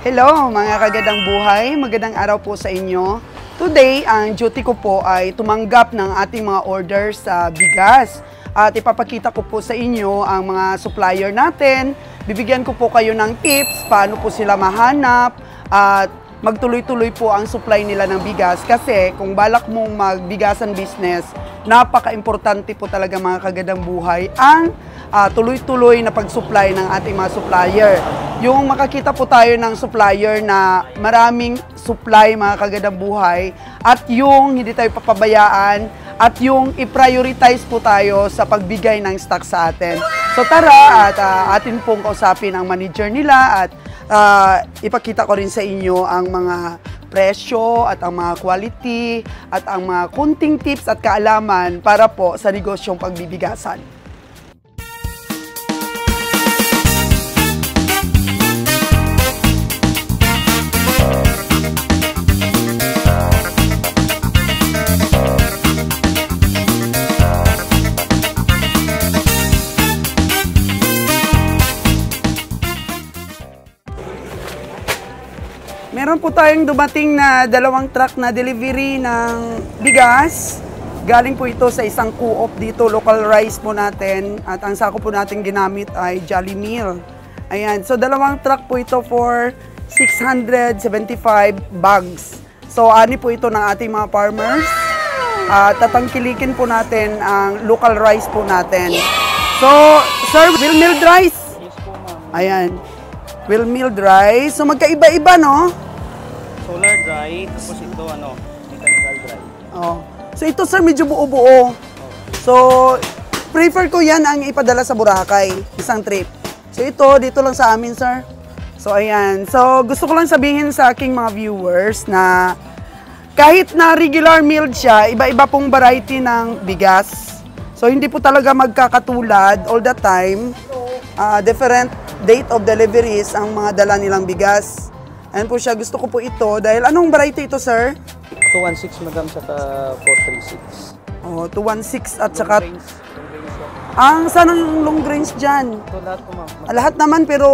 Hello mga kagandang buhay, magandang araw po sa inyo. Today, ang duty ko po ay tumanggap ng ating mga orders sa bigas. At ipapakita ko po sa inyo ang mga supplier natin. Bibigyan ko po kayo ng tips, paano po sila mahanap at magtuloy-tuloy po ang supply nila ng bigas. Kasi kung balak mong magbigasan business, napaka-importante po talaga mga kagandang buhay ang tuloy-tuloy na pag-supply ng ating mga supplier. Yung makakita po tayo ng supplier na maraming supply mga kagandang buhay at yung hindi tayo papabayaan at yung i-prioritize po tayo sa pagbigay ng stock sa atin. So tara at atin pong kausapin ang manager nila at ipakita ko rin sa inyo ang mga presyo at ang mga quality at ang mga kunting tips at kaalaman para po sa negosyong pagbibigasan. Meron po tayong dumating na 2 truck na delivery ng bigas. Galing po ito sa isang co-op dito, local rice po natin. At ang sako po natin ginamit ay Jolly Meal. Ayan, so 2 truck po ito for 675 bags. So ani po ito ng ating mga farmers. Tatangkilikin po natin ang local rice po natin. So, sir, will milled rice? Yes po, ma'am. Ayan, will milled rice. So magkaiba-iba, no? Solar dry, tapos ito mechanical dry. Oh. So ito sir, medyo buo-buo. So, prefer ko yan ang ipadala sa Boracay, isang trip. So ito, dito lang sa amin sir. So ayan, so gusto ko lang sabihin sa aking mga viewers na kahit na regular milled siya, iba-iba pong variety ng bigas. So hindi po talaga magkakatulad all the time. Different date of deliveries ang mga dala nilang bigas. Ayan po siya, gusto ko po ito dahil anong variety ito sir? 216 madam, saka 436. Oh, 216 at saka Long range po. ang saan ang long range dyan? Ito lahat po, ma'am. Lahat naman pero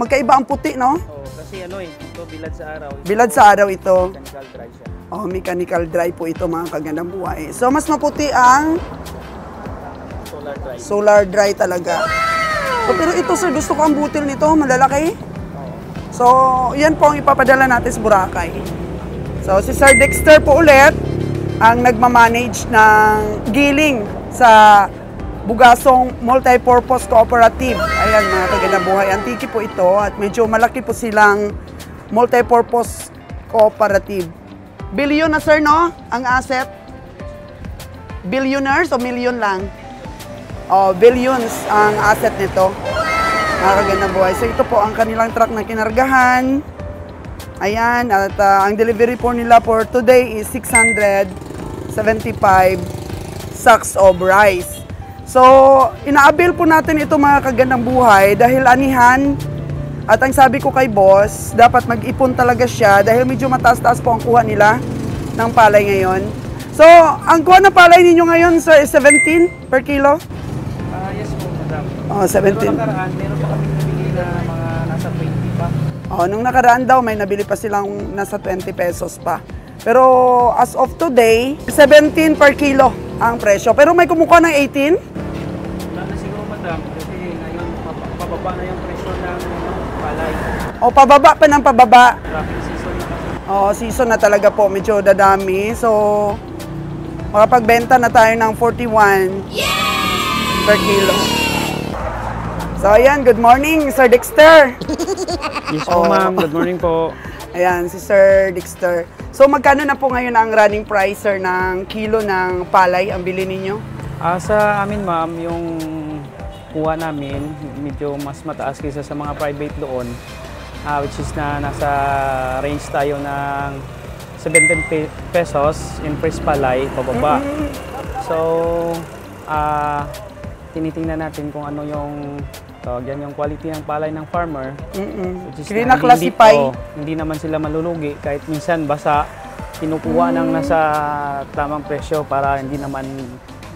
magkaiba ang puti, no? Kasi ito bilad sa araw. Bilad sa araw ito. Mechanical dry siya. Oh, mechanical dry po ito mga kagandang buhay. So mas maputi ang Solar dry. solar dry talaga. So, pero ito sir, gusto ko ang butil nito, malalaki. So, yan po ang ipapadala natin sa Boracay. So, si Sir Dexter po ulit ang nagmamanage ng giling sa Bugasong Multipurpose Cooperative. Ayan mga kagandang buhay, antiki po ito at medyo malaki po silang multipurpose cooperative. Billion na sir, no? Ang asset? Billionaires o million lang? Oh, billions ang asset nito. Mga kagandang buhay. So ito po ang kanilang truck na kinargahan. Ayan, at ang delivery po nila for today is 675 sacks of rice. So, inaabil po natin ito mga kagandang buhay dahil anihan. At ang sabi ko kay boss, dapat mag-ipon talaga siya dahil medyo mataas-taas po ang kuha nila ng palay ngayon. So, ang kuha ng palay ninyo ngayon sir is 17 per kilo? Yes po, madam. Oh, 17. Pero nakaraan, meron pa kami nabili na mga nasa 20 pa. Oh, nung nakaraan daw, may nabili pa silang nasa 20 pesos pa. Pero as of today, 17 per kilo ang presyo. Pero may kumukuha ng 18? Wala na siguro, madam. Kasi ngayon, pababa na yung presyo ng palay. O, pababa pa ng pababa. Traffic season na kasi. Oh, season na talaga po. Medyo dadami. So, makapagbenta na tayo ng 41 per kilo. So, ayan. Good morning, Sir Dexter. Yes po, ma'am. Good morning po. Ayan, si Sir Dexter. So, magkano na po ngayon ang running price, sir, ng kilo ng palay ang bili ninyo? Sa amin, ma'am, yung kuha namin, medyo mas mataas kaysa sa mga private doon. Which is na nasa range tayo ng 17 pesos in fresh palay, pababa. So, tinitingnan natin kung ano yung tawag yan, yung quality ng palay ng farmer. Which is Classify. Hindi naman sila malulugi kahit minsan basta kinukuha ng nasa tamang presyo para hindi naman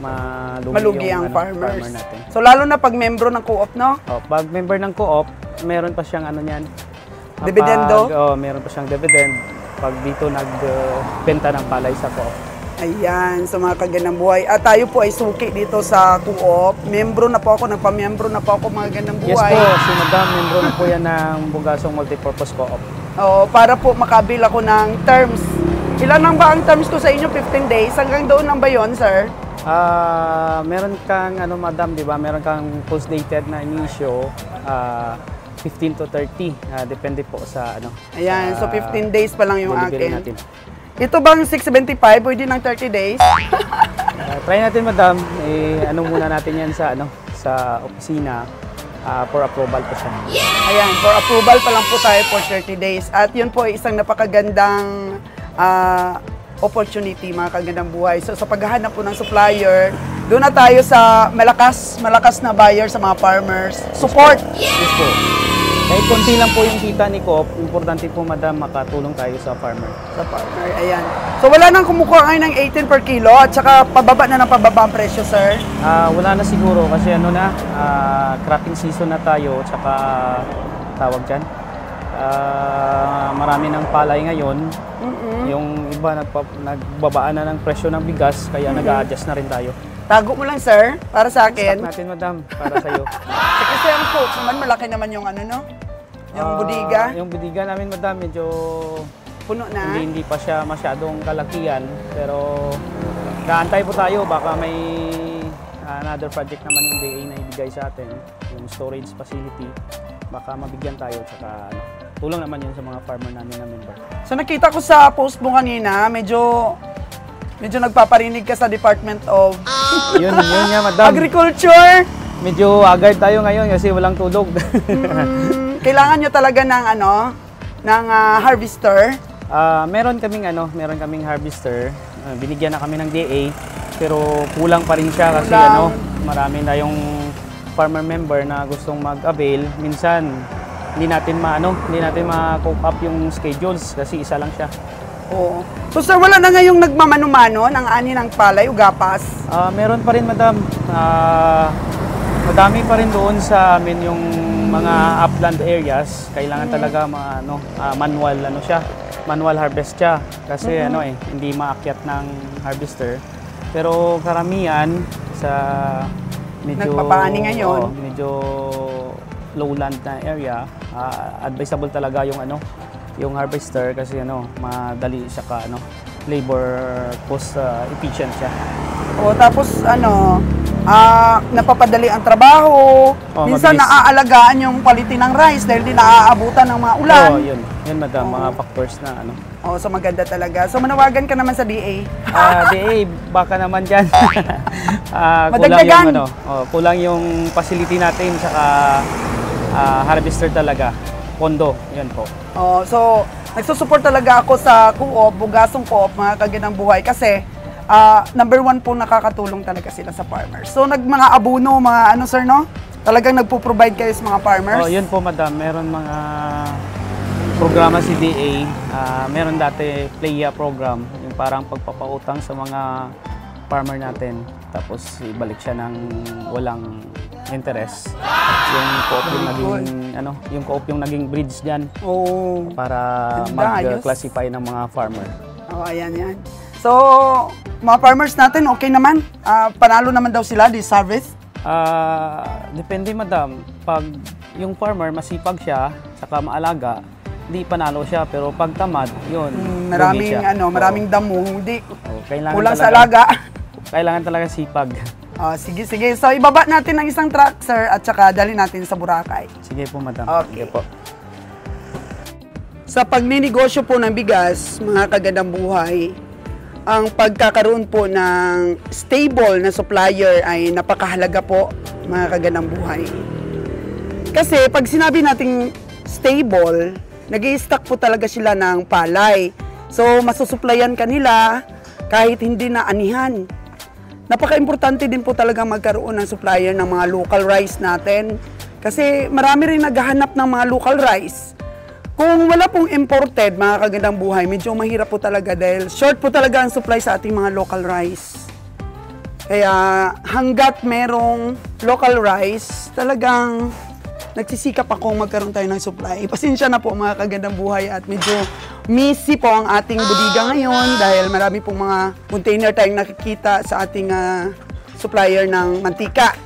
malugi ang yung farmers. farmer natin. So lalo na pag membro ng co-op, no? Pag member ng co-op, meron pa siyang ano niyan, Dividendo? Meron pa siyang dividend pag dito nagbenta ng palay sa co-op. Ayan, sa mga kagandang buhay. At tayo po ay suki dito sa co-op. Membro na po ako, nagpa-membro na po ako mga gandang Yes buhay. po, si Madam, membro na po yan ng Bugasong Multipurpose Co-op. Para po makabil ako ng terms. Ilan lang ba ang terms ko sa inyo? 15 days? Hanggang doon lang ba yun, sir? Meron kang, Madam, di ba? Meron kang post-dated na inisyo, 15 to 30. Depende po sa, Ayan, so 15 days pa lang yung delivery akin. natin. Ito bang 675? Pwede ng 30 days? Try natin, Madam. Muna natin yan sa opisina for approval po siya. Ayan, for approval pa lang po tayo for 30 days. At yun po ay isang napakagandang opportunity, mga kagandang buhay. So sa paghahanap po ng supplier, doon na tayo sa malakas na buyer sa mga farmers. Support! Yes po. Kahit konti lang po yung kita ni Coop, importante po, Madam, makatulong tayo sa farmer. Sa farmer, ayan. So wala nang kumukuha ngayon ng 18 per kilo at saka pababa na ng pababa ang presyo, sir? Wala na siguro kasi cropping season na tayo, tsaka tawag dyan. Marami ng palay ngayon. Yung iba nagbabaan na ng presyo ng bigas, kaya nag-a-adjust na rin tayo. Tago mo lang, sir, para sa akin. Stop natin, Madam, para sa'yo. Kasi ang cook naman, malaki naman yung yung budiga. Yung budiga namin, Madam, medyo Puno na. hindi pa siya masyadong kalakihan. Pero naantay po tayo, baka may another project naman yung DA na ibigay sa atin, yung storage facility. Baka mabigyan tayo, tsaka tulong naman yun sa mga farmer namin na member. So nakita ko sa post mo kanina, medyo nagpaparinig ka sa Department of Yun nga, Madam. Agriculture. Medyo agad tayo ngayon kasi walang tulog. Kailangan nyo talaga ng harvester. Meron kaming harvester. Binigyan na kami ng DA, pero kulang pa rin siya kasi marami na yung farmer member na gustong mag-avail. Minsan hindi natin ma-cope up yung schedules kasi isa lang siya. Oo. So sir, wala na ngayong nagmamano-mano ng ani ng palay o gapas? Meron pa rin, Madam. Madami pa rin doon sa amin yung mga upland areas. Kailangan talaga manual harvest siya kasi hindi maakyat ng harvester. Pero karamihan sa nagpapaani ngayon, medyo lowland na area, advisable talaga yung harvester kasi madali siya labor cost efficient siya. Tapos napapadali ang trabaho. Minsan mabilis. naaalagaan yung quality ng rice dahil di naaabutan ng mga ulan. Yun, Madam, mga factors na So maganda talaga. So manawagan ka naman sa DA. DA, baka naman dyan. Madagdagan. Kulang yung facility natin, saka harvester talaga. Pondo, yun po. So nagsusupport talaga ako sa co-op, Bugasong Co-op, mga kagandang buhay kasi number 1 po nakakatulong talaga sila sa farmers. So mga abuno, mga sir, talagang nagpo-provide kayo sa mga farmers? Yun po, Madam. Meron mga programa si DA. Meron dati PLAYA program, yung parang pagpapautang sa mga farmer natin. Tapos ibalik siya ng walang interest. Yung co-op yung naging bridge diyan. Para mag-classify ng mga farmer. Ayan. So, mga farmers natin, okay naman? Panalo naman daw sila this harvest? Depende, Madam. Pag yung farmer masipag siya, saka maalaga, di panalo siya. Pero pag tamad, yun. Maraming damo, hindi. Kulang sa alaga. Kailangan talaga sipag. Sige. So, ibaba natin ang isang truck, sir, at saka dali natin sa Boracay. Sige po, Madam. Okay. Sige po. Sa pagninegosyo po ng bigas, mga kagandang buhay, ang pagkakaroon po ng stable na supplier ay napakahalaga po, mga kagandang buhay. Kasi pag sinabi nating stable, nag-i-stock po talaga sila ng palay. So, masusuplayan kanila kahit hindi na anihan. Napaka-importante din po talaga magkaroon ng supplier ng mga local rice natin. Kasi marami rin naghahanap ng mga local rice. Kung wala pong imported, mga kagandang buhay, medyo mahirap po talaga dahil short po talaga ang supply sa ating mga local rice. Kaya hanggat merong local rice, talagang nagsisikap akong magkaroon tayo ng supply. Pasensya na po mga kagandang buhay at medyo messy po ang ating bodega ngayon dahil marami pong mga container tayong nakikita sa ating supplier ng mantika.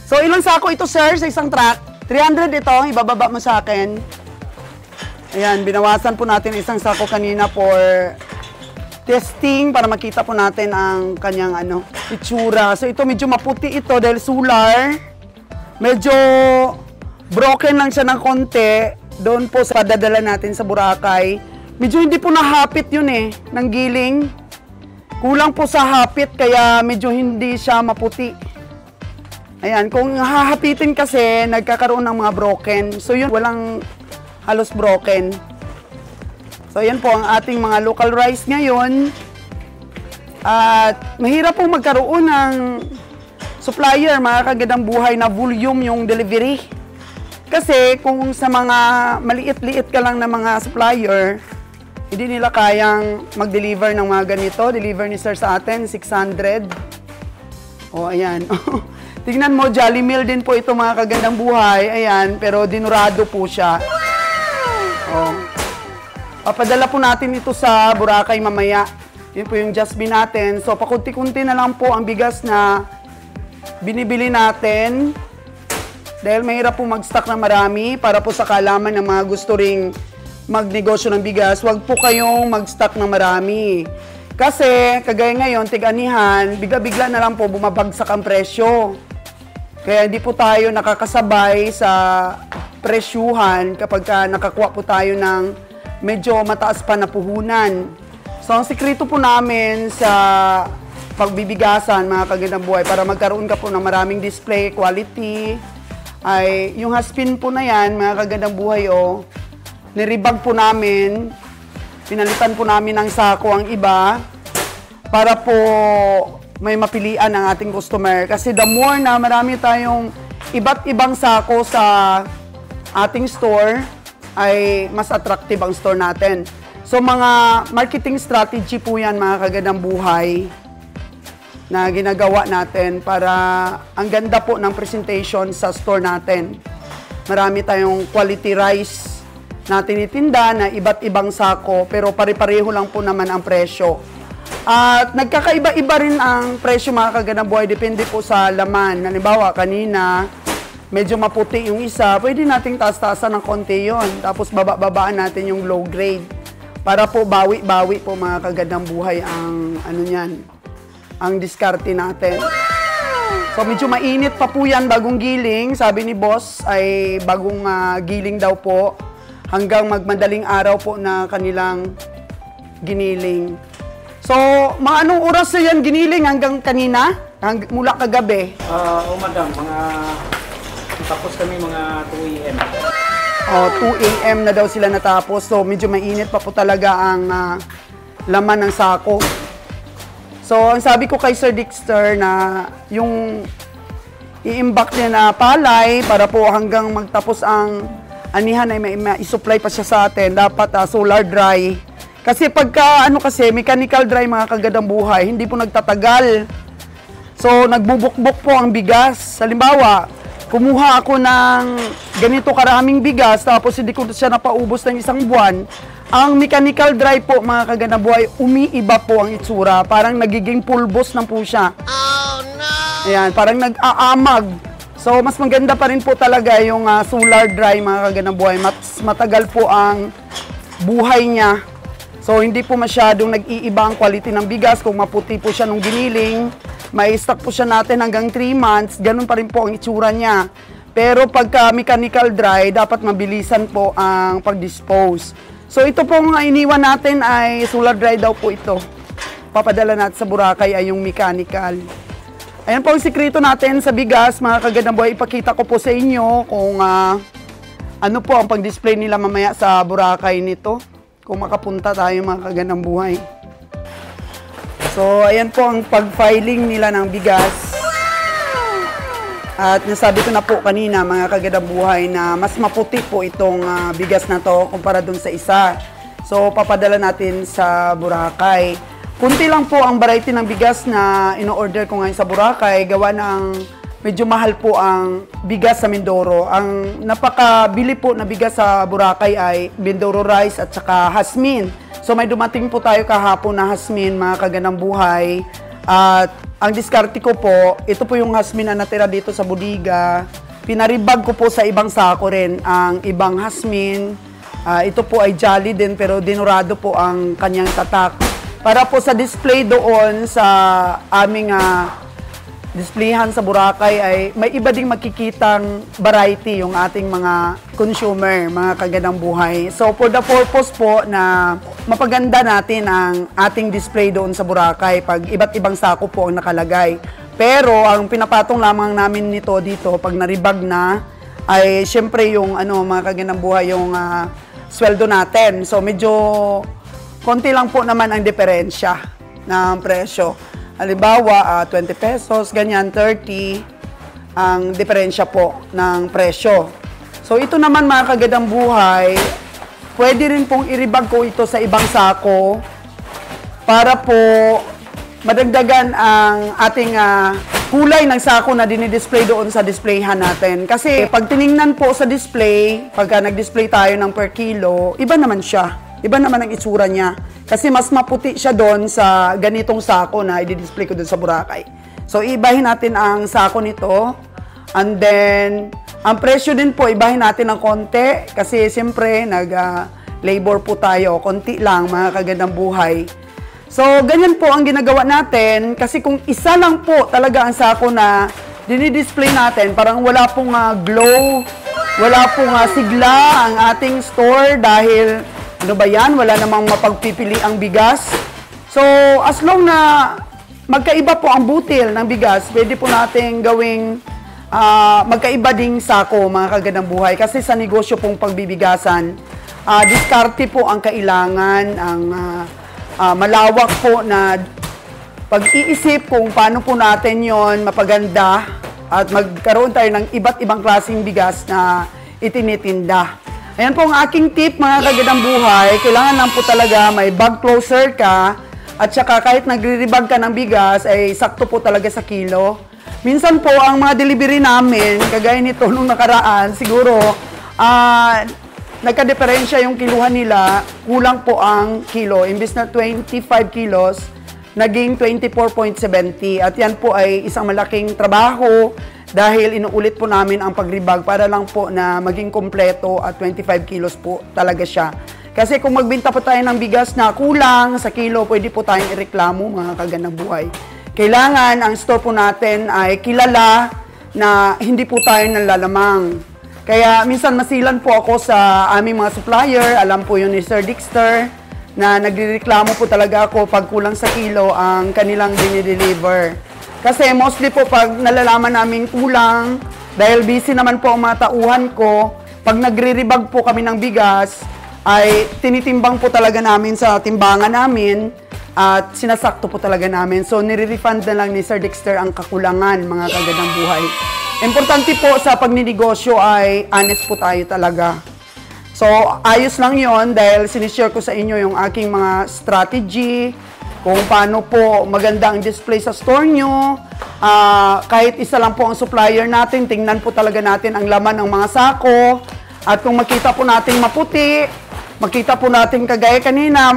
So ilang sako ito sir sa isang truck? 300 ito, ibababa mo sa akin. Ayan, binawasan po natin isang sako kanina for testing para makita po natin ang kanyang itsura. So ito medyo maputi ito dahil solar. Medyo broken lang siya ng konti. Doon po sa padadala natin sa Boracay. Medyo hindi po nahapit yun ng giling. Kulang po sa hapit kaya medyo hindi siya maputi. Ayan, kung hahapitin kasi nagkakaroon ng mga broken. So yun, walang halos broken. So, yan po ang ating mga local rice ngayon. At mahirap po magkaroon ng supplier, mga kagandang buhay na volume yung delivery. Kasi kung sa mga maliit-liit ka lang na mga supplier, hindi nila kayang mag-deliver ng mga ganito. Deliver ni sir sa atin, 600. O, ayan. Tignan mo, Jolly Meal din po ito mga kagandang buhay. Ayan, pero dinurado po siya. O. Papadala po natin ito sa Boracay mamaya. Yun po yung Jasmine natin. So, pakunti-kunti na lang po ang bigas na binibili natin. Dahil mahirap po mag-stock na marami para po sa kaalaman ng mga gusto ring magnegosyo ng bigas. Huwag po kayong mag-stock na marami. Kasi, kagaya ngayon, tig-anihan, bigla-bigla na lang po bumabagsak ang presyo. Kaya hindi po tayo nakakasabay sa presyuhan kapag nakakuha po tayo ng medyo mataas pa na puhunan. So, ang sikreto po namin sa pagbibigasan, mga kagandang buhay, para magkaroon ka po ng maraming display, quality, ay yung haspin po na yan, mga kagandang buhay, niribag po namin, pinalitan po namin ng sako ang iba, para po may mapilian ang ating customer. Kasi the more na marami tayong iba't ibang sako sa ating store, ay mas attractive ang store natin. So, mga marketing strategy po yan, mga kagandang buhay, na ginagawa natin para ang ganda po ng presentation sa store natin. Marami tayong quality rice na tinitinda na iba't ibang sako, pero pare-pareho lang po naman ang presyo. At nagkakaiba-iba rin ang presyo, mga kagandang buhay, depende po sa laman. Halimbawa, kanina, medyo maputi yung isa, pwede nating taas-taasan ng konti yon. Tapos babaan natin yung low grade. Para po bawi-bawi po mga kagandang buhay ang ang diskarte natin. So medyo mainit pa po yan bagong giling. Sabi ni boss ay bagong giling daw po. Hanggang magmadaling araw po na kanilang giniling. So mga anong oras na yan giniling hanggang kanina? Mula kagabi? Madam, tapos kami mga 2 a.m. 2 a.m. na daw sila natapos. So, medyo mainit pa po talaga ang laman ng sako. So, ang sabi ko kay Sir Dexter na yung i-imbak niya na palay para po hanggang magtapos ang anihan ay ma-supply pa siya sa atin. Dapat solar dry. Kasi pagka mechanical dry, mga kagandang buhay, hindi po nagtatagal. So, nagbubukbok po ang bigas. Halimbawa, kumuha ako ng ganito karaming bigas, tapos hindi ko siya napaubos ng isang buwan. Ang mechanical dry po, mga kagandang buhay, umiiba po ang itsura. Parang nagiging pulbos na po siya. Oh, no! Ayan, parang nag-aamag. So, mas maganda pa rin po talaga yung solar dry, mga kagandang buhay. Mas matagal po ang buhay niya. So, hindi po masyadong nag-iiba ang quality ng bigas. Kung maputi po siya nung giniling, may stock po siya natin hanggang 3 months, ganun pa rin po ang itsura niya. Pero pagka mechanical dry, dapat mabilisan po ang pag-dispose. So ito pong iniwan natin ay solar dry daw po ito. Papadala natin sa Boracay ay yung mechanical. Ayan po ang sikreto natin sa bigas, mga kagandang buhay. Ipakita ko po sa inyo kung ano po ang pag-display nila mamaya sa Boracay nito. Kung makapunta tayo, mga kagandang buhay. So, ayan po ang pag-filing nila ng bigas. At nasabi ko na po kanina, mga kagandang buhay, na mas maputi po itong bigas na to kumpara dun sa isa. So, papadala natin sa Boracay. Kunti lang po ang variety ng bigas na ino-order ko ngayon sa Boracay. Gawa ng medyo mahal po ang bigas sa Mindoro. Ang napakabili po na bigas sa Boracay ay Mindoro rice at saka Hasmin. So may dumating po tayo kahapon na Hasmin, mga kaganang buhay. At ang diskarte ko po, ito po yung Hasmin na natira dito sa bodega. Pinaribag ko po sa ibang sako rin ang ibang Hasmin. Ito po ay Jolly din pero dinurado po ang kanyang tatak. Para po sa display doon sa aming displayhan sa Boracay ay may iba ding makikitang variety yung ating mga consumer, mga kaganang buhay. So for the purpose po na mapaganda natin ang ating display doon sa Boracay pag iba't ibang sako po ang nakalagay. Pero ang pinapatong lamang namin nito dito pag naribag na ay syempre yung mga kaganang buhay yung sweldo natin. So medyo konti lang po naman ang diferensya ng presyo. Halimbawa, 20 pesos, ganyan, 30 ang diferensya po ng presyo. So ito naman mga kagadang buhay, pwede rin pong iribag ko ito sa ibang sako para po madagdagan ang ating kulay ng sako na dinidisplay doon sa displayhan natin. Kasi pag tiningnan po sa display, pagka nag-display tayo ng per kilo, iba naman siya. Iba naman ang itsura niya. Kasi mas maputi siya doon sa ganitong sako na i-display ko doon sa Boracay. So, ibahin natin ang sako nito. And then, ang presyo din po, ibahin natin ng konti. Kasi, siyempre, nag-labor po tayo. Konti lang, mga kagandang buhay. So, ganyan po ang ginagawa natin. Kasi kung isa lang po talaga ang sako na dinidisplay natin, parang wala pong glow, wala pong sigla ang ating store dahil ano ba yan? Wala namang mapagpipili ang bigas. So, as long na magkaiba po ang butil ng bigas, pwede po natin gawing magkaiba ding sako, mga kagandang buhay. Kasi sa negosyo pong pagbibigasan, diskarte po ang kailangan, ang malawak po na pag-iisip kung paano po natin yon mapaganda at magkaroon tayo ng iba't ibang klaseng bigas na itinitinda. Ayan po ang aking tip, mga kagandang buhay. Kailangan lang po talaga may bag closer ka at saka kahit nagre-rebag ka ng bigas ay sakto po talaga sa kilo. Minsan po ang mga delivery namin, kagaya nito nung nakaraan, siguro nagka-diferensya yung kiluhan nila, kulang po ang kilo. Imbes na 25 kilos, naging 24.70. At yan po ay isang malaking trabaho dahil inuulit po namin ang pagribag para lang po na maging kompleto at 25 kilos po talaga siya. Kasi kung magbenta po tayo ng bigas na kulang sa kilo, pwede po tayong ireklamo, mga kagandang buhay. Kailangan ang store po natin ay kilala na hindi po tayo nanlalamang. Kaya minsan masilan po ako sa aming mga supplier, alam po yun ni Sir Dexter, na nagrereklamo po talaga ako pag kulang sa kilo ang kanilang dinideliver. Kasi mostly po pag nalalaman namin kulang, dahil busy naman po ang mga tauhan ko, pag nagre-rebag po kami ng bigas, ay tinitimbang po talaga namin sa timbangan namin at sinasakto po talaga namin. So, nire-refund na lang ni Sir Dexter ang kakulangan, mga kagandang buhay. Importante po sa pagninegosyo ay honest po tayo talaga. So, ayos lang yon dahil sinishare ko sa inyo yung aking mga strategy, kung paano po maganda ang display sa store nyo. Kahit isa lang po ang supplier natin, tingnan po talaga natin ang laman ng mga sako. At kung makita po natin maputi, makita po natin kagaya kanina,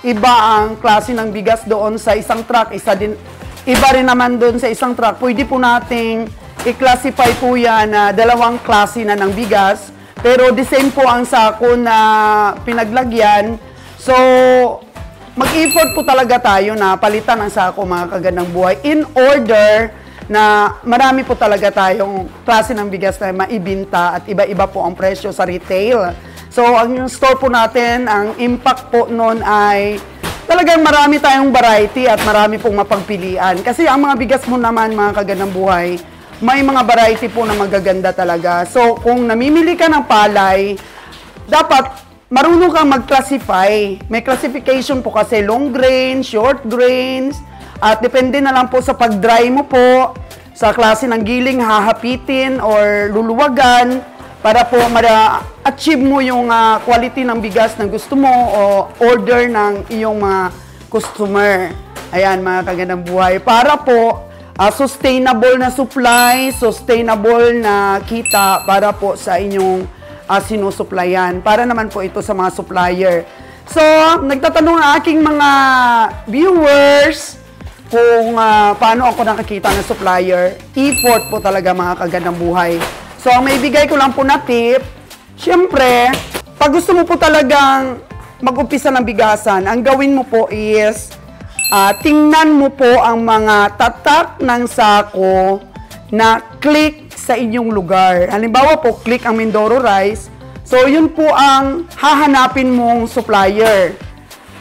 iba ang klase ng bigas doon sa isang truck, iba rin naman doon sa isang truck. Pwede po nating i-classify po yan na dalawang klase na ng bigas, pero the same po ang sako na pinaglagyan. So, mag-effort po talaga tayo na palitan ang sako, mga kagandang buhay, in order na marami po talaga tayong klase ng bigas na maibinta at iba-iba po ang presyo sa retail. So, ang store po natin, ang impact po nun ay talagang marami tayong variety at marami pong mapagpilian. Kasi ang mga bigas mo naman, mga kagandang buhay, may mga variety po na magaganda talaga. So, kung namimili ka ng palay, dapat marunong kang mag-classify. May classification po kasi long grains, short grains, at depende na lang po sa pag-dry mo po, sa klase ng giling hahapitin or luluwagan para po ma-achieve mo yung quality ng bigas na gusto mo o order ng iyong mga customer. Ayan, mga kagandang buhay. Para po sustainable na supply, sustainable na kita para po sa inyong sinusuplayan. Para naman po ito sa mga supplier. So, nagtatanong ang aking mga viewers kung paano ako nakakita ng supplier. Effort po talaga mga kagandang buhay. So, ang maibigay ko lang po na tip, syempre, pag gusto mo po talagang mag-umpisa ng bigasan, ang gawin mo po is tingnan mo po ang mga tatak ng sako na click sa inyong lugar. Halimbawa po, click ang Mindoro Rice. So, yun po ang hahanapin mong supplier.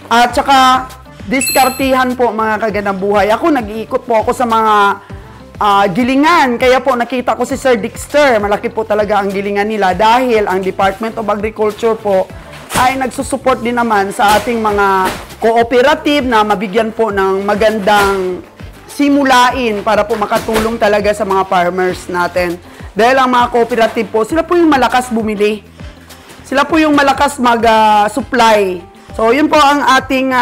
At saka, diskartihan po mga kagandang buhay. Ako, nag-iikot po ako sa mga gilingan. Kaya po, nakita ko si Sir Dexter. Malaki po talaga ang gilingan nila dahil ang Department of Agriculture po ay nagsusupport din naman sa ating mga cooperative na mabigyan po ng magandang simulain para po makatulong talaga sa mga farmers natin. Dahil ang mga cooperative po, sila po yung malakas bumili. Sila po yung malakas mag-supply. So, yun po ang ating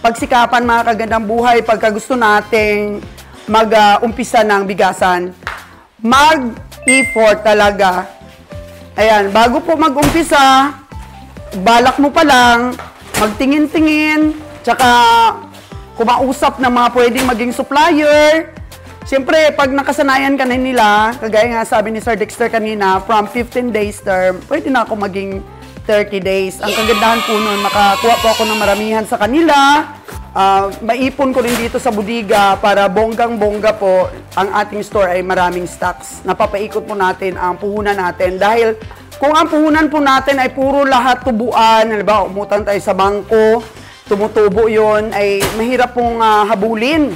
pagsikapan mga kagandang buhay pagka gusto nating mag-umpisa ng bigasan. Mag-effort talaga. Ayan, bago po mag-umpisa, balak mo pa lang, magtingin-tingin, tsaka kumausap ng mga pwedeng maging supplier. Siyempre, pag nakasanayan ka na nila, kagaya nga sabi ni Sir Dexter kanina, from 15 days term, pwede na ako maging 30 days. Ang kagandahan po nun, makakuha po ako ng maramihan sa kanila. Maipon ko rin dito sa budiga para bonggang-bongga po ang ating store ay maraming stocks. Napapaikot po natin ang puhunan natin. Dahil kung ang puhunan po natin ay puro lahat tubuan, halimbawa umutang tayo sa bangko, tumutubo yon ay mahirap pong habulin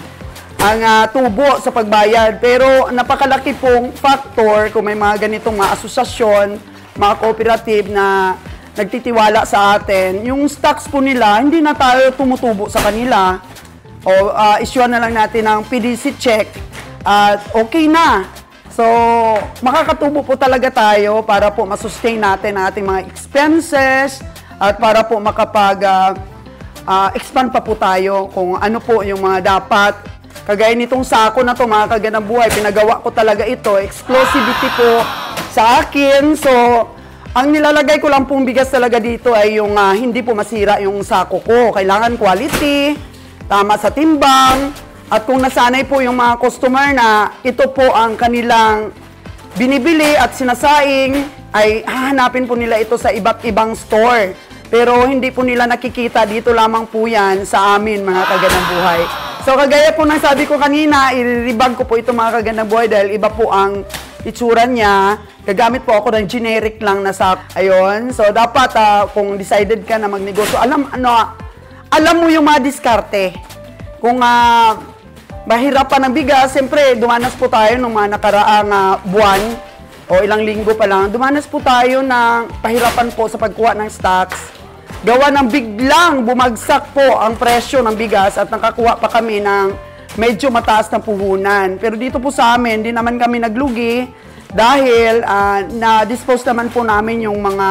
ang tubo sa pagbayad. Pero napakalaki pong factor kung may mga ganitong mga asosasyon, mga cooperative na nagtitiwala sa atin. Yung stocks po nila, hindi na tayo tumutubo sa kanila. O issue na lang natin ng PDC check at okay na. So, makakatubo po talaga tayo para po masustain natin ang ating mga expenses at para po makapag-expand pa po tayo kung ano po yung mga dapat. Kagaya nitong sako na to, mga kagandang buhay, pinagawa ko talaga ito. Exclusivity po sa akin. So, ang nilalagay ko lang pong bigas talaga dito ay yung hindi po masira yung sako ko. Kailangan quality, tama sa timbang. At kung nasanay po yung mga customer na ito po ang kanilang binibili at sinasaing, ay hahanapin po nila ito sa iba't ibang store. Pero hindi po nila nakikita, dito lamang po yan sa amin, mga kagandang buhay. So, kagaya po ng sabi ko kanina, i-rebag ko po ito mga kagandang buhay dahil iba po ang itsura niya. Gagamit po ako ng generic lang na sa ayun. So, dapat kung decided ka na magnegosyo, alam mo yung mga diskarte. Kung mahirapan ng bigas, siyempre, dumanas po tayo ng mga nakaraang buwan o ilang linggo pa lang. Dumanas po tayo ng pahirapan po sa pagkuha ng stocks. Gawa ng biglang bumagsak po ang presyo ng bigas at nakakuha pa kami ng medyo mataas na puhunan. Pero dito po sa amin, hindi naman kami naglugi dahil na-dispose naman po namin yung mga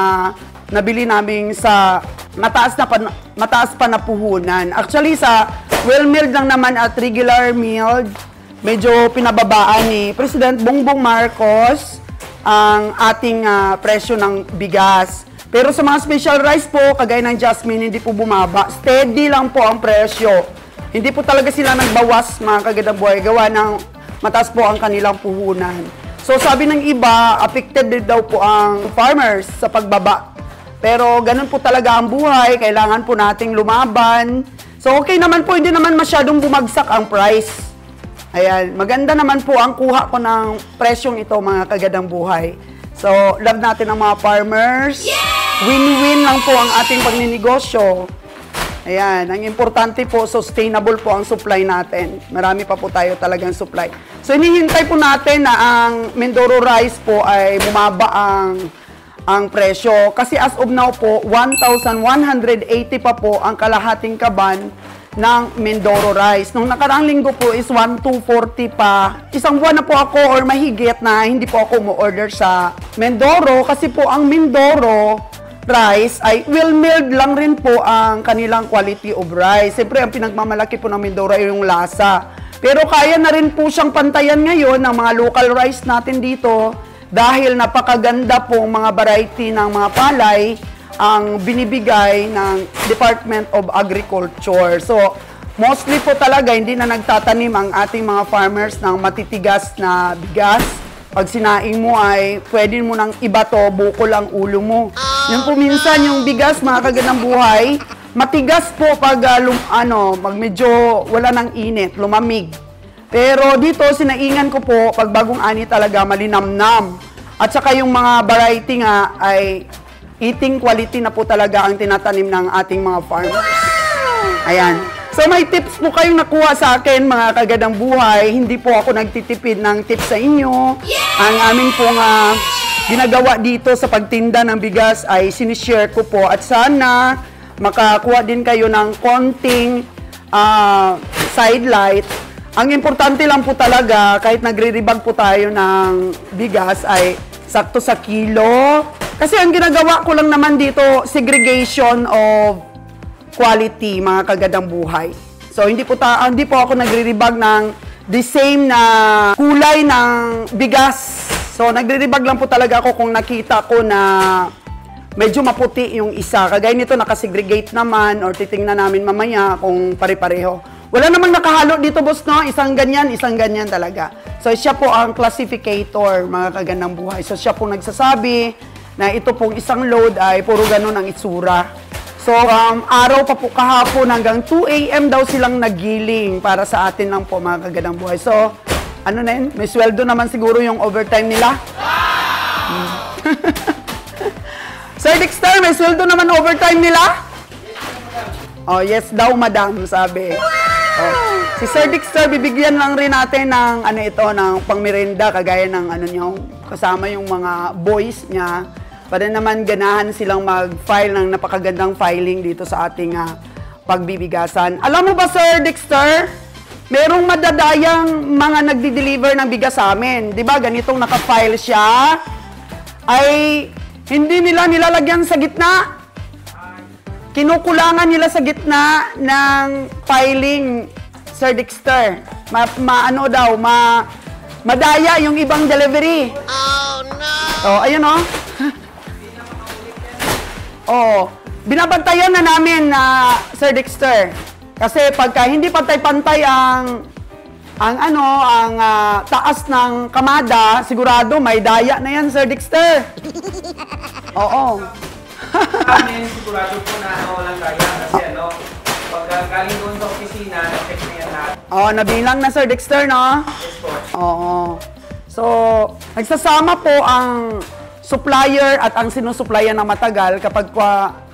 nabili namin sa mataas pa na puhunan. Actually, sa well-milled lang naman at regular milled, medyo pinababaan ni President Bongbong Marcos ang ating presyo ng bigas. Pero sa mga special rice po, kagaya ng Jasmine, hindi po bumaba. Steady lang po ang presyo. Hindi po talaga sila nagbawas, mga kagandang buhay. Gawa ng mataas po ang kanilang puhunan. So sabi ng iba, affected din daw po ang farmers sa pagbaba. Pero ganun po talaga ang buhay. Kailangan po nating lumaban. So okay naman po, hindi naman masyadong bumagsak ang price. Ayan, maganda naman po ang kuha ko ng presyong ito, mga kagandang buhay. So, love natin ang mga farmers. Win-win lang po ang ating pagninegosyo. Ayan, ang importante po, sustainable po ang supply natin. Marami pa po tayo talagang supply. So, hinihintay po natin na ang Mindoro Rice po ay bumaba ang presyo. Kasi as of now po, 1,180 pa po ang kalahating kaban ng Mindoro Rice. Nung nakaraang linggo po is 1,240 pa. Isang buwan na po ako or mahigit na hindi po ako mo-order sa Mindoro kasi po ang Mindoro Rice ay well-milled lang rin po ang kanilang quality of rice. Siyempre, ang pinagmamalaki po ng Mindoro ay yung lasa. Pero kaya na rin po siyang pantayan ngayon ng mga local rice natin dito dahil napakaganda pong mga variety ng mga palay ang binibigay ng Department of Agriculture. So, mostly po talaga hindi na nagtatanim ang ating mga farmers ng matitigas na bigas. Pag sinaing mo ay pwede mo nang ibato, bukol ang ulo mo. Yun po minsan yung bigas, mga kagandang buhay, matigas po pag medyo wala ng init, lumamig. Pero dito, sinaingan ko po, pag bagong ani talaga, malinamnam. At saka yung mga variety nga ay eating quality na po talaga ang tinatanim ng ating mga farmers. Ayan. So may tips po kayong nakuha sa akin, mga kagandang buhay. Hindi po ako nagtitipid ng tips sa inyo. Ang amin pong ginagawa dito sa pagtinda ng bigas ay sinishare ko po. At sana makakuha din kayo ng konting sidelight. Ang importante lang po talaga, kahit nagre-rebag po tayo ng bigas, ay sakto sa kilo. Kasi ang ginagawa ko lang naman dito, segregation of quality, mga kagandang buhay. So, hindi po ako nagre-rebag ng the same na kulay ng bigas. So, nagre-rebag lang po talaga ako kung nakita ko na medyo maputi yung isa. Kagaya nito, nakasegregate naman or titingnan namin mamaya kung pare-pareho. Wala namang nakahalo dito, boss, no? Isang ganyan talaga. So, siya po ang classificator, mga kagandang buhay. So, siya po nagsasabi na ito pong isang load ay puro ganun ang itsura. So, araw pa po kahapon hanggang 2 a.m. daw silang nagiling para sa atin lang po, mga kagandang buhay. So, ano na yun? May sweldo naman siguro yung overtime nila. Sir Dexter, may sweldo naman overtime nila? Oh, yes daw, madam, sabi. Oh. Si Sir Dexter, bibigyan lang rin natin ng ng pangmerenda, kagaya ng kasama yung mga boys niya. Para naman ganahan silang mag-file ng napakagandang filing dito sa ating pagbibigasan. Alam mo ba, Sir Dexter, merong madadayang mga nagdi-deliver ng bigas sa amin. 'Di ba? Ganitong naka-file siya. Ay hindi nila nilalagyan sa gitna. Kinukulangan nila sa gitna ng filing, Sir Dexter. Madaya yung ibang delivery. Oh, no! Oh, ayun, oh. Oh, binabantayan na namin na Sir Dexter. Kasi pagka hindi pantay-pantay ang taas ng kamada, sigurado may daya na yan, Sir Dexter. Oo. Kami, sigurado po na walang daya kasi pag galing doon sa opisina, na-check na yan lahat. Oo, nabilang na, Sir Dexter, no? Yes po. Oo. So, nagsasama po ang supplier at ang sinusupplyan na matagal kapag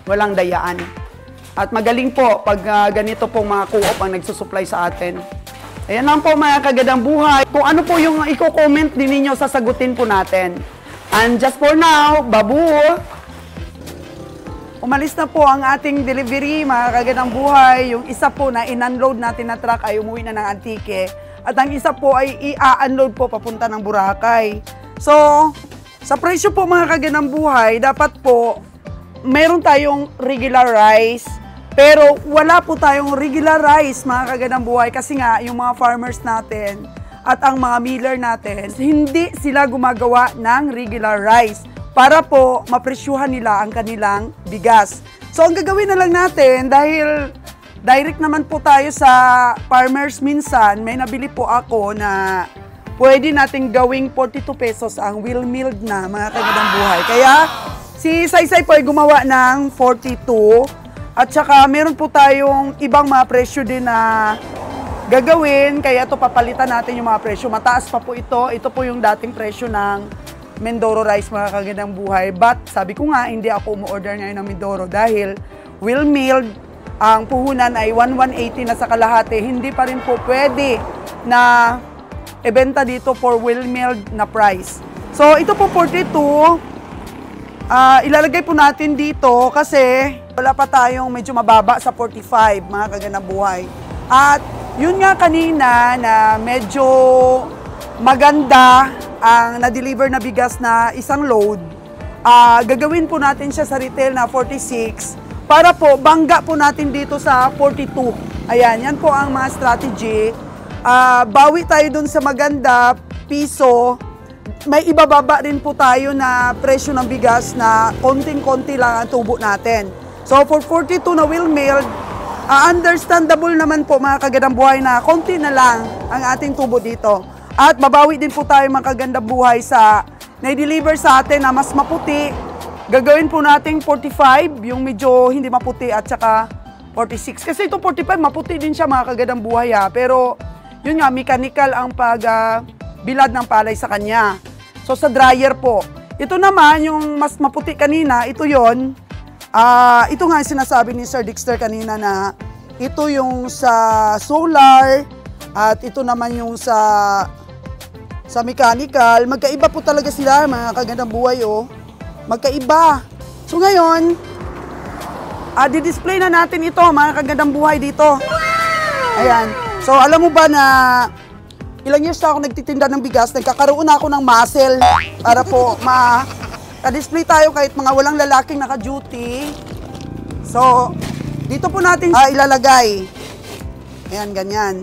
walang dayaan. At magaling po pag ganito pong mga co-op ang nagsusupply sa atin. Ayan lang po, mga kagandang buhay. Kung ano po yung i-comment din ninyo, sasagutin po natin. And just for now, babu! Umalis na po ang ating delivery, mga kagandang buhay. Yung isa po na in-unload natin na truck ay umuwi na ng Antique. At ang isa po ay i-unload po papunta ng Boracay. So, sa presyo po, mga kagandang buhay, dapat po meron tayong regular rice, pero wala po tayong regular rice, mga kagandang buhay, kasi nga yung mga farmers natin at ang mga miller natin, hindi sila gumagawa ng regular rice para po mapresyuhan nila ang kanilang bigas. So ang gagawin na lang natin, dahil direct naman po tayo sa farmers minsan, may nabili po ako na pwede nating gawing 42 pesos ang wheel milled na, mga kagandang buhay. Kaya si Saysay po ay gumawa ng 42. At saka meron po tayong ibang mga presyo din na gagawin. Kaya ito papalitan natin yung mga presyo. Mataas pa po ito. Ito po yung dating presyo ng Mindoro rice, mga kagandang buhay. But sabi ko nga, hindi ako umu-order ngayon ng Mindoro dahil wheel milled, ang puhunan ay 1,180 na sa kalahati. Hindi pa rin po pwede na ibenta dito for wheel milled na price. So, ito po 42. Ilalagay po natin dito kasi wala pa tayong medyo mababa sa 45, mga kagandang buhay. At yun nga kanina na medyo maganda ang na-deliver na bigas na isang load. Gagawin po natin siya sa retail na 46 para po bangga po natin dito sa 42. Ayan, yan po ang mga strategy bawi tayo dun sa maganda, piso. May ibababa din po tayo na presyo ng bigas na konting-konti lang ang tubo natin. So for 42 na wheel milled, understandable naman po mga kagandang buhay na konti na lang ang ating tubo dito. At babawi din po tayo mga kagandang buhay sa na-deliver sa atin na mas maputi. Gagawin po nating 45, yung medyo hindi maputi at saka 46. Kasi ito 45, maputi din siya mga kagandang buhay ha. Pero yun nga, mechanical ang pagbilad ng palay sa kanya. So sa dryer po. Ito naman, yung mas maputi kanina, ito yon. Ito nga yung sinasabi ni Sir Dexter kanina na ito yung sa solar at ito naman yung sa mechanical. Magkaiba po talaga sila mga kagandang buhay oh. Magkaiba. So ngayon, di-display na natin ito, mga kagandang buhay dito. Ayan. So alam mo ba na ilang years na ako nagtitinda ng bigas, nagkakaroon na ako ng muscle para po ka-display tayo kahit mga walang lalaking naka-duty. So, dito po natin ilalagay. Ayan, ganyan.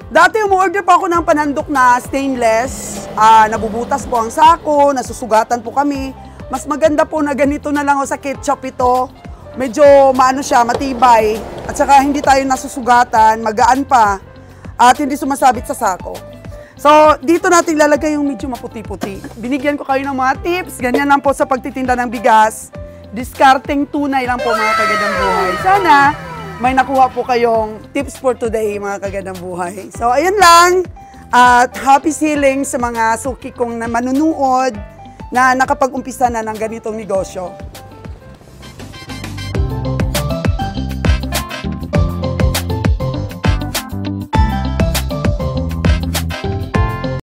Dati umorder pa ako ng panandok na stainless. Nabubutas po ang sako, nasusugatan po kami. Mas maganda po na ganito na lang o sa ketchup ito. Medyo maano siya, matibay. At saka hindi tayo nasusugatan, magaan pa. At hindi sumasabit sa sako. So, dito natin ilalagay yung medyo maputi-puti. Binigyan ko kayo ng mga tips. Ganyan lang po sa pagtitinda ng bigas. Discarding tunay lang po mga kagandang buhay. Sana may nakuha po kayong tips for today mga kagandang buhay. So, ayan lang. At happy selling sa mga suki kong na manunood na nakapag-umpisa na ng ganitong negosyo.